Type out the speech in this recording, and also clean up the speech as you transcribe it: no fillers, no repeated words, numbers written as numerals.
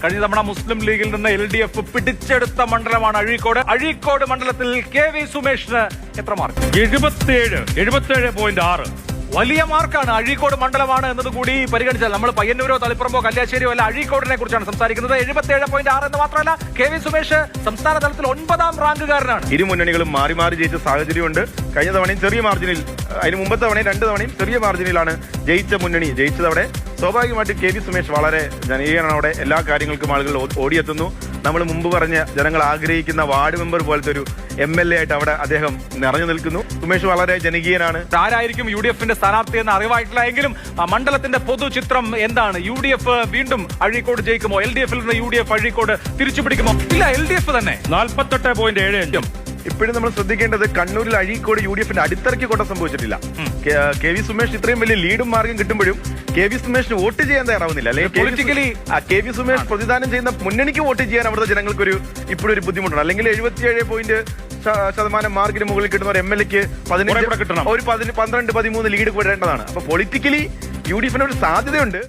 കഴിഞ്ഞ തവണ മുസ്ലിം ലീഗിൽ നിന്ന് LDF പിടിച്ചെടുത്ത മണ്ഡലമാണ് അഴീക്കോട്. അഴീക്കോട് മണ്ഡലത്തിൽ KV സുമേഷിന് എത്ര മാർക്ക്? 77.6. വലിയ മാർക്കാണ്. അഴീക്കോട് മണ്ഡലമാണ് എന്നതുകൂടി പരിഗണിച്ചാൽ നമ്മൾ പയ്യന്നൂരോ തളിപ്പറമ്പോ കല്യാശ്ശേരിയോ അല്ല, അഴീക്കോടിനെ കുറിച്ചാണ് സംസാരിക്കുന്നത്. 77.6 എന്ന് മാത്രമല്ല, KV സുമേഷ് സംസ്ഥാന തലത്തിൽ 9ാം റാങ്കുകാരനാണ്. ഇരു മുന്നണികളും മാറി മാറി ജയിച്ച സാഹചര്യമുണ്ട്. കഴിഞ്ഞ തവണയും ചെറിയ മാർജിനിൽ, അതിന് മുമ്പത്തെ തവണയും 2 തവണയും ചെറിയ മാർജിനിലാണ് ജയിച്ച മുന്നണി ജയിച്ചതവിടെ. സ്വാഭാവികമായിട്ട് KV സുമേഷ് വളരെ ജനകീയനാണ്. അവിടെ എല്ലാ കാര്യങ്ങൾക്കും ആളുകൾ ഓടിയെത്തുന്നു. നമ്മൾ മുമ്പ് പറഞ്ഞ ജനങ്ങൾ ആഗ്രഹിക്കുന്ന വാർഡ് മെമ്പർ പോലത്തെ ഒരു MLA ആയിട്ട് അവിടെ അദ്ദേഹം നിറഞ്ഞു നിൽക്കുന്നു. സുമേഷ് വളരെ ജനകീയനാണ്. ആരായിരിക്കും UDFന്റെ സ്ഥാനാർത്ഥി എന്ന് അറിവായിട്ടില്ല എങ്കിലും മണ്ഡലത്തിന്റെ പൊതുചിത്രം എന്താണ്? UDF വീണ്ടും അഴീക്കോട് ജയിക്കുമോ? LDFൽ നിന്ന് UDF അഴീക്കോട് തിരിച്ചുപിടിക്കുമോ? ഇല്ല, LDF തന്നെ 48.75. ഇപ്പോഴും നമ്മൾ ശ്രദ്ധിക്കേണ്ടത് കണ്ണൂരിൽ അഴീക്കോട് UDFന്റെ അടിത്തറയ്ക്ക് കൊണ്ട സംഭവിച്ചിട്ടില്ല. KV സുമേഷ് ഇത്രയും വലിയ ലീഡും മാർഗം കിട്ടുമ്പോഴും KV സുമേഷിന് വോട്ട് ചെയ്യാൻ തയ്യാറാവുന്നില്ല. അല്ലെങ്കിൽ പൊളിറ്റിക്കലി KV സുമേഷ് പ്രതിദാനം ചെയ്യുന്ന മുന്നണിക്ക് വോട്ട് ചെയ്യാൻ അവിടുത്തെ ജനങ്ങൾക്കൊരു ഇപ്പോഴും ഒരു ബുദ്ധിമുട്ടുണ്ട്. അല്ലെങ്കിൽ 77% മാർക്കിന് മുകളിൽ കിട്ടുന്ന ഒരു MLAക്ക് 15 ഒരു 12-13 ലീഡ് വരേണ്ടതാണ്. അപ്പൊ പൊളിറ്റിക്കലി UDFന് ഒരു സാധ്യതയുണ്ട്.